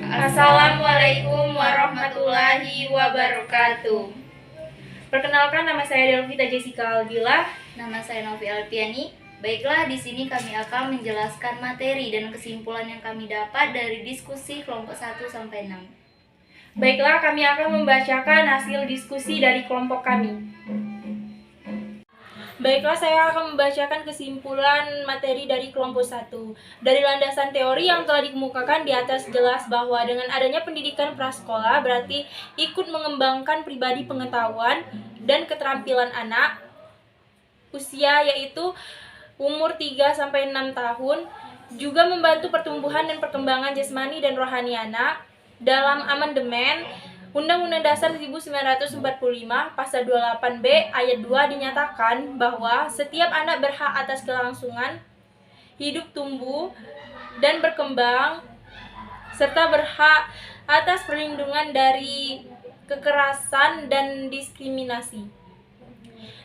Assalamualaikum warahmatullahi wabarakatuh. Perkenalkan, nama saya Delvita Jessica Aldila. Nama saya Novi Alpiani. Baiklah, di sini kami akan menjelaskan materi dan kesimpulan yang kami dapat dari diskusi kelompok 1 sampai 6. Baiklah, kami akan membacakan hasil diskusi dari kelompok kami. Baiklah, saya akan membacakan kesimpulan materi dari kelompok 1. Dari landasan teori yang telah dikemukakan di atas jelas bahwa dengan adanya pendidikan prasekolah berarti ikut mengembangkan pribadi pengetahuan dan keterampilan anak usia yaitu umur 3-6 tahun, juga membantu pertumbuhan dan perkembangan jasmani dan rohani anak. Dalam amandemen Undang-Undang Dasar 1945 Pasal 28B Ayat 2 dinyatakan bahwa setiap anak berhak atas kelangsungan hidup, tumbuh, dan berkembang, serta berhak atas perlindungan dari kekerasan dan diskriminasi.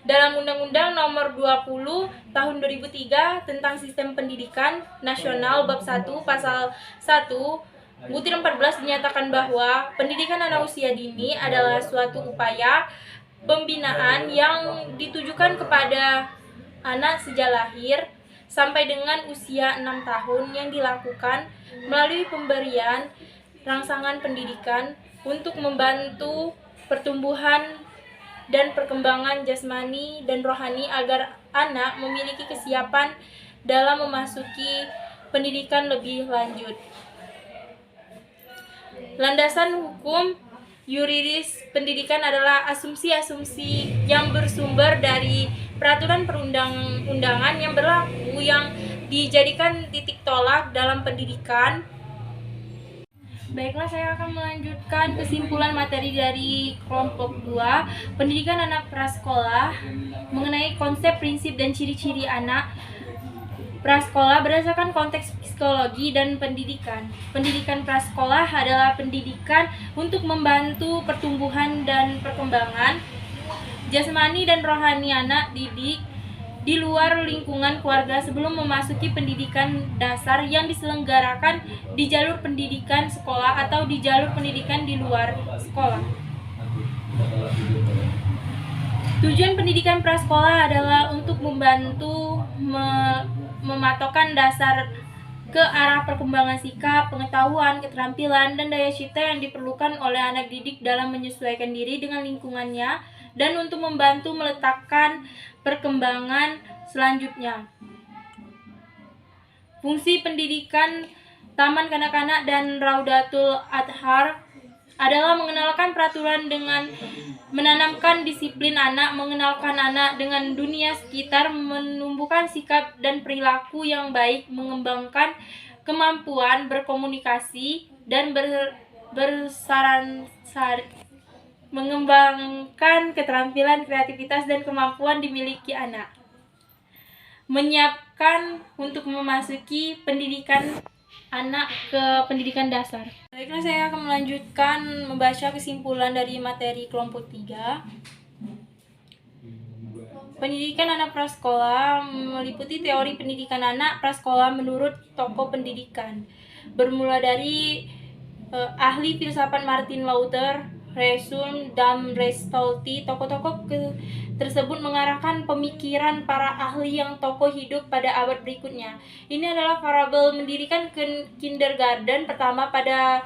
Dalam Undang-Undang Nomor 20 Tahun 2003 tentang Sistem Pendidikan Nasional Bab 1 Pasal 1 Butir 14 dinyatakan bahwa pendidikan anak usia dini adalah suatu upaya pembinaan yang ditujukan kepada anak sejak lahir sampai dengan usia 6 tahun yang dilakukan melalui pemberian rangsangan pendidikan untuk membantu pertumbuhan dan perkembangan jasmani dan rohani agar anak memiliki kesiapan dalam memasuki pendidikan lebih lanjut. Landasan hukum yuridis pendidikan adalah asumsi-asumsi yang bersumber dari peraturan perundang-undangan yang berlaku yang dijadikan titik tolak dalam pendidikan. Baiklah, saya akan melanjutkan kesimpulan materi dari kelompok 2, pendidikan anak prasekolah, mengenai konsep, prinsip, dan ciri-ciri anak prasekolah berdasarkan konteks psikologi dan pendidikan. Pendidikan prasekolah adalah pendidikan untuk membantu pertumbuhan dan perkembangan jasmani dan rohani anak didik di luar lingkungan keluarga sebelum memasuki pendidikan dasar yang diselenggarakan di jalur pendidikan sekolah atau di jalur pendidikan di luar sekolah. Tujuan pendidikan prasekolah adalah untuk membantu mematokkan dasar ke arah perkembangan sikap, pengetahuan, keterampilan, dan daya cipta yang diperlukan oleh anak didik dalam menyesuaikan diri dengan lingkungannya dan untuk membantu meletakkan perkembangan selanjutnya. Fungsi pendidikan Taman Kanak-kanak dan Raudatul Athar adalah mengenalkan peraturan dengan menanamkan disiplin anak, mengenalkan anak dengan dunia sekitar, menumbuhkan sikap dan perilaku yang baik, mengembangkan kemampuan berkomunikasi dan mengembangkan keterampilan, kreativitas, dan kemampuan dimiliki anak. Menyiapkan untuk memasuki pendidikan anak ke pendidikan dasar. Baiklah, saya akan melanjutkan membaca kesimpulan dari materi kelompok 3. Pendidikan anak prasekolah meliputi teori pendidikan anak prasekolah menurut tokoh pendidikan. Bermula dari ahli filsafat Martin Luther, Rasul, dan Restolti. Tokoh-tokoh tersebut mengarahkan pemikiran para ahli yang tokoh hidup pada abad berikutnya. Ini adalah parabel mendirikan kindergarten pertama pada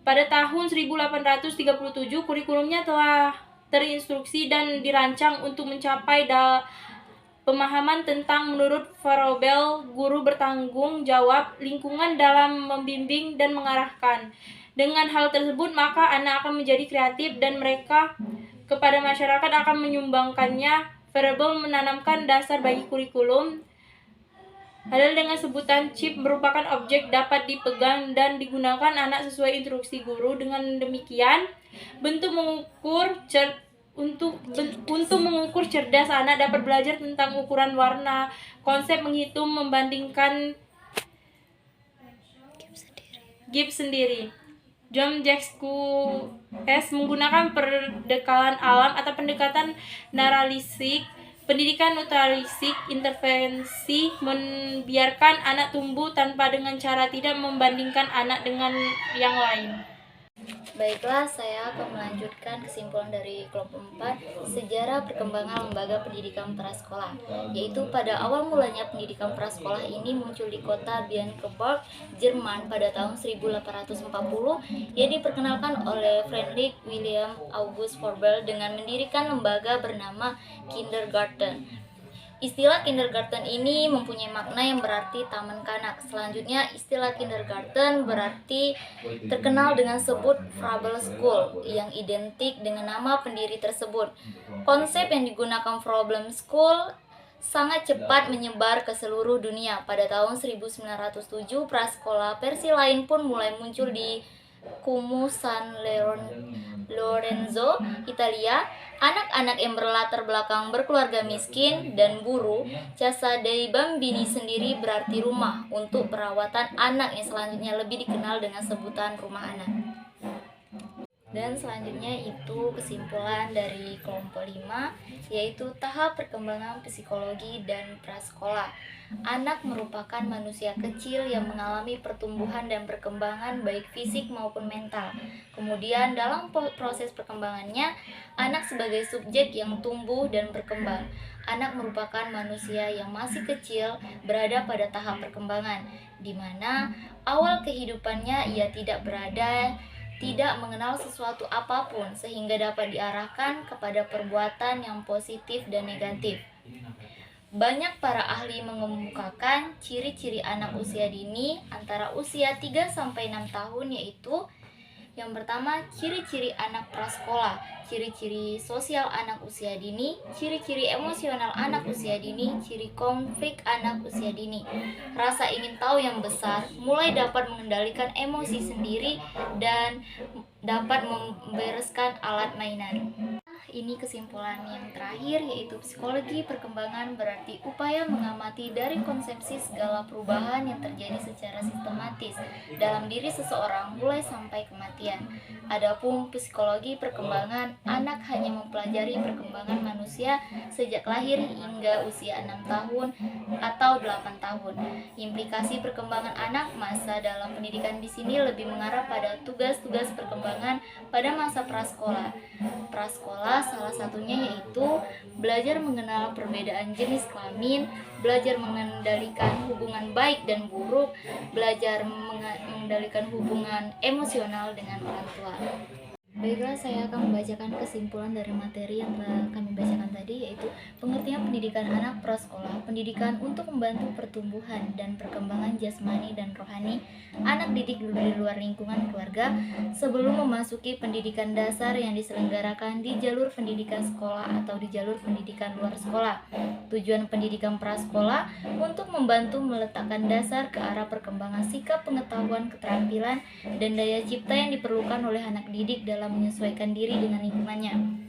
tahun 1837. Kurikulumnya telah terinstruksi dan dirancang untuk mencapai pemahaman tentang menurut parabel guru bertanggung jawab lingkungan dalam membimbing dan mengarahkan. Dengan hal tersebut, maka anak akan menjadi kreatif dan mereka kepada masyarakat akan menyumbangkannya. Parabel menanamkan dasar bagi kurikulum adalah dengan sebutan chip merupakan objek dapat dipegang dan digunakan anak sesuai instruksi guru. Dengan demikian, untuk mengukur cerdas anak dapat belajar tentang ukuran warna, konsep menghitung, membandingkan Gibbs sendiri. John Jacques menggunakan pendekatan alam atau pendekatan naturalistik Pendidikan nutrisi intervensi membiarkan anak tumbuh tanpa dengan cara tidak membandingkan anak dengan yang lain. Baiklah, saya akan melanjutkan kesimpulan dari kelompok 4, sejarah perkembangan lembaga pendidikan prasekolah, yaitu pada awal mulanya pendidikan prasekolah ini muncul di kota Blankenburg, Jerman pada tahun 1840. Ia diperkenalkan oleh Friedrich Wilhelm August Froebel dengan mendirikan lembaga bernama Kindergarten. Istilah kindergarten ini mempunyai makna yang berarti taman kanak. Selanjutnya, istilah kindergarten berarti terkenal dengan sebut Froebel School yang identik dengan nama pendiri tersebut. Konsep yang digunakan Froebel School sangat cepat menyebar ke seluruh dunia. Pada tahun 1907, prasekolah versi lain pun mulai muncul di Como San Lorenzo, Italia. Anak-anak yang berlatar belakang berkeluarga miskin dan buruh, Casa dei Bambini sendiri berarti rumah untuk perawatan anak yang selanjutnya lebih dikenal dengan sebutan rumah anak. Dan selanjutnya itu kesimpulan dari kelompok 5, yaitu tahap perkembangan psikologi dan prasekolah. Anak merupakan manusia kecil yang mengalami pertumbuhan dan perkembangan baik fisik maupun mental. Kemudian dalam proses perkembangannya, anak sebagai subjek yang tumbuh dan berkembang. Anak merupakan manusia yang masih kecil berada pada tahap perkembangan, di mana awal kehidupannya ia tidak mengenal sesuatu apapun sehingga dapat diarahkan kepada perbuatan yang positif dan negatif. Banyak para ahli mengemukakan ciri-ciri anak usia dini antara usia 3-6 tahun, yaitu yang pertama, ciri-ciri anak prasekolah, ciri-ciri sosial anak usia dini, ciri-ciri emosional anak usia dini, ciri konflik anak usia dini. Rasa ingin tahu yang besar, mulai dapat mengendalikan emosi sendiri dan dapat membereskan alat mainan. Ini kesimpulan yang terakhir, yaitu psikologi perkembangan berarti upaya mengamati dari konsepsi segala perubahan yang terjadi secara sistematis dalam diri seseorang mulai sampai kematian. Adapun psikologi perkembangan anak hanya mempelajari perkembangan manusia sejak lahir hingga usia 6 tahun atau 8 tahun. Implikasi perkembangan anak masa dalam pendidikan di sini lebih mengarah pada tugas-tugas perkembangan pada masa prasekolah. Prasekolah salah satunya yaitu belajar mengenal perbedaan jenis kelamin, belajar mengendalikan hubungan baik dan buruk, belajar mengendalikan hubungan emosional dengan orang tua. Baiklah, saya akan membacakan kesimpulan dari materi yang telah kami bacakan tadi, yaitu pengertian pendidikan anak prasekolah, pendidikan untuk membantu pertumbuhan dan perkembangan jasmani dan rohani anak didik di luar lingkungan keluarga sebelum memasuki pendidikan dasar yang diselenggarakan di jalur pendidikan sekolah atau di jalur pendidikan luar sekolah. Tujuan pendidikan prasekolah untuk membantu meletakkan dasar ke arah perkembangan sikap, pengetahuan, keterampilan, dan daya cipta yang diperlukan oleh anak didik dalam menyesuaikan diri dengan lingkungannya.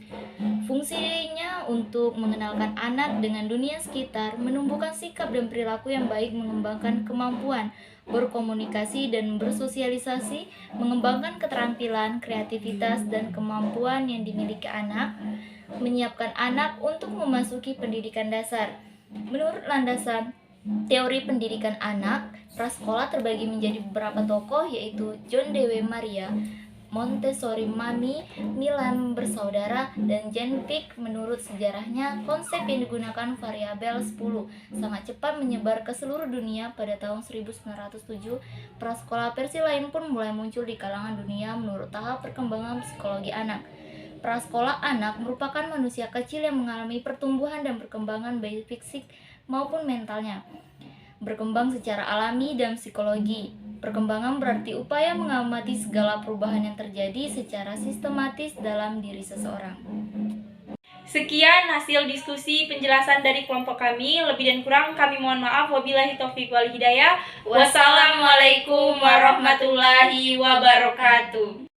Fungsinya untuk mengenalkan anak dengan dunia sekitar, menumbuhkan sikap dan perilaku yang baik, mengembangkan kemampuan berkomunikasi dan bersosialisasi, mengembangkan keterampilan, kreativitas, dan kemampuan yang dimiliki anak, menyiapkan anak untuk memasuki pendidikan dasar. Menurut landasan teori pendidikan anak, prasekolah terbagi menjadi beberapa tokoh, yaitu John Dewey Maria, Montessori Mami, Milan bersaudara, dan Jane Pick. Menurut sejarahnya, konsep yang digunakan variabel 10 sangat cepat menyebar ke seluruh dunia. Pada tahun 1907, prasekolah versi lain pun mulai muncul di kalangan dunia menurut tahap perkembangan psikologi anak. Prasekolah anak merupakan manusia kecil yang mengalami pertumbuhan dan perkembangan baik fisik maupun mentalnya, berkembang secara alami dan psikologi. Perkembangan berarti upaya mengamati segala perubahan yang terjadi secara sistematis dalam diri seseorang. Sekian hasil diskusi penjelasan dari kelompok kami. Lebih dan kurang kami mohon maaf. Wabillahi taufiq wal hidayah. Wassalamualaikum warahmatullahi wabarakatuh.